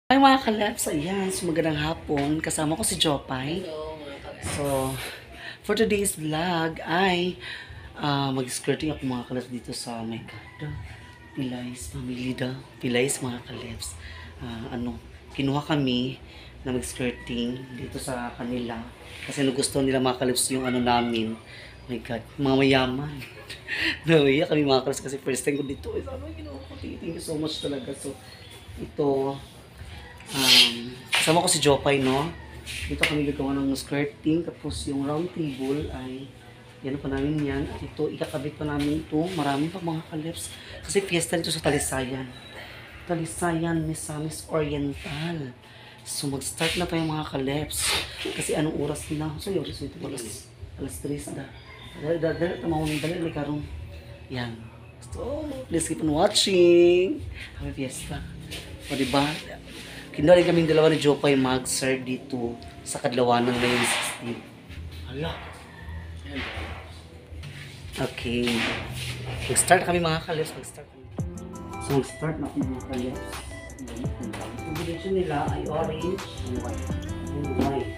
Hi mga kalabs, ayan, so magandang hapon. Kasama ko si Jopay. Hello, mga kalabs. So, for today's vlog ay mag-skirting ako mga kalabs dito sa, oh my God, Pilays family daw. Pilays mga kalabs. Kinuha kami na mag-skirting dito sa kanila. Kasi gusto nila mga kalabs yung namin. Oh my God, mga mayaman. Nawiya kami mga kalabs kasi first time ko dito. Sabi, kinuha ko. Thank you so much talaga. So, ito, kasama ko si Jopay, no? Dito kami gagawa ng skirting, tapos yung round table ay yan pa namin yan. At ito, ikakabit pa namin ito. Marami pa mga kalips. Kasi fiesta dito sa Talisayan. Talisayan, Misamis Oriental. So mag-start na tayo mga kalips. Kasi anong oras na? So yung oras nito, alas 3 na. Dali, tamawang dali, karong. Yan. So, please keep on watching. Happy fiesta. O diba? Kinali kaming dalawa ni Jopay mag-serve dito sa Kadlawanan ngayon 16. Hala. Okay. Mag-start kami mga kalips. Mag-start kami. So mag-start na kami mga kalips. Ang combination nila ay orange and white. And white.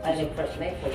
Aling fresh na ito.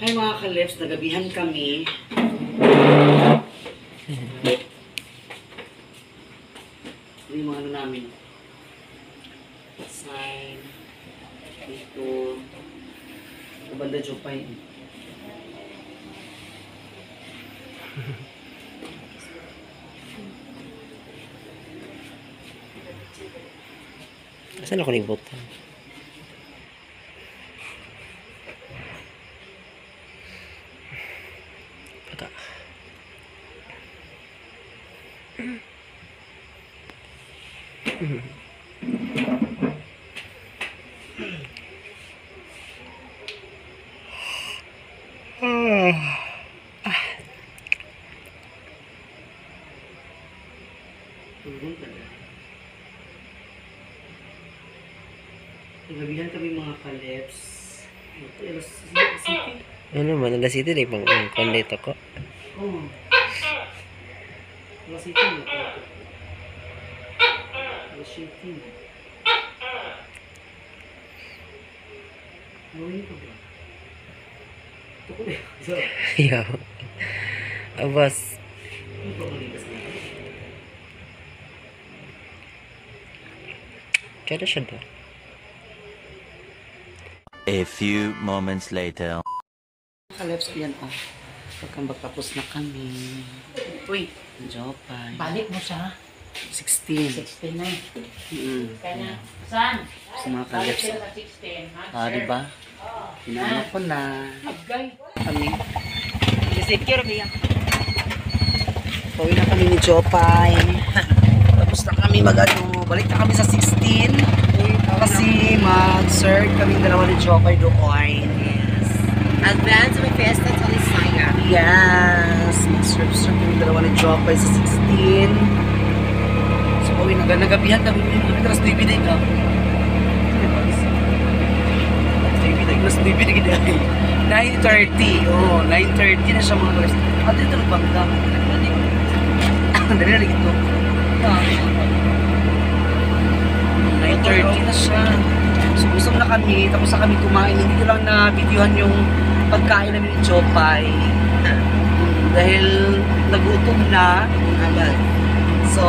Hi mga ka-lips, nagabihan kami. Ito yung mga ano namin. Sign. Ito. Ito banda Jopay. Saan ako nagbutan? Baka. Tulong ka na. Nagabihan kami mga ka-lips. Ito, City. Ano naman, alas ito rin pang kondito ko. Oh. Alas City na ito. Alas City na. Gawin ko ba? Ito ko ba? Yaw. Abas. Ano ba maligas na? Kaya siya do. A few moments later. Kalips, yan oh. Pagkambag tapos na kami. Uy, Jopay. Balik mo siya. 16. 16 na. Kaya na. Saan? Sa mga Balik kalips. sila sa 16. Ah, diba? Inaano ko na. Agay. Kami. Secure ba yan? Pauwi na kami ni Jopay. Tapos na kami mag-ano. Balik na kami sa 16. Kasi mag-serve kami dalawa ni Jopay doon. Yes. Advance may fiesta sa Lisaya. Yes. Mag-serve kami dalawa ni Jopay sa 16. So, pauwi na. Nagabihan kami. Alas 9 na ikaw. Alas 9 na ikaw. 9:30. Oh, 9:30 na siya mga guys. At dito nagbangga. Dali na lang ito. 9:30 na siya. So, busog na kami. Tapos na kami kumain. Hindi ko lang na videohan yung pagkain namin ni Jopay. Dahil nagutom na. So,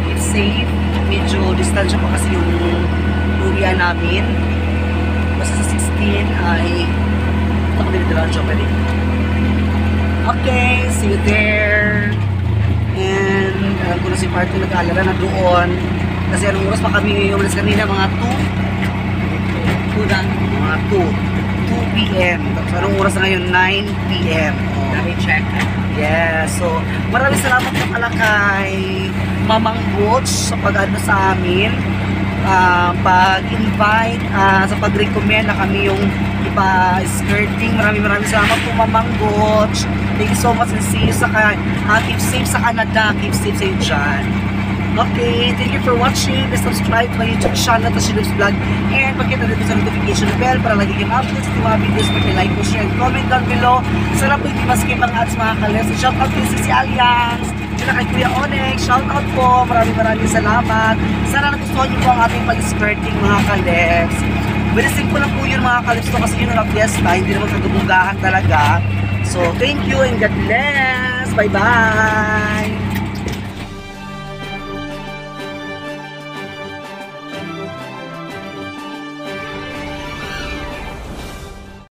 keep safe. Medyo distansya pa kasi yung uwian namin. Basta sa 16 ay ito ko din dala ang Jopay rin. Okay, see you there. And alam ko na si Party nag-aalala na doon. Kasi anong oras pa kami umalis kanina? Mga 2 na? Mga 2 p.m. Tapos anong oras na ngayon? 9 p.m. Dami check. Yeah, so maraming salamat po pala kay Mamang Butch sa pag-ano sa amin. Pag-invite, sa pag-recommend na kami yung ipa-skirting. Maraming salamat po Mamang Butch. Thank you so much and see you sa keep safe sa Canada. Keep safe sa dyan. Okay, thank you for watching. Please subscribe to my YouTube channel, Tashilub's Vlog. And pagkita dito sa notification bell para lagi kayong updates sa mga videos. Pag-like po, share, and comment down below. Sana po hindi maskip ang ads mga kales. Shout out kay Sisi Alliance. Sina kay Kuya Onyx. Shout out po. Maraming salamat. Sana nagustuhan niyo po ang ating pag-skirting mga kales. Very simple lang po yun mga kales to kasi yun ang fiesta. Hindi naman kagabunggahan talaga. So, thank you and God bless. Bye-bye.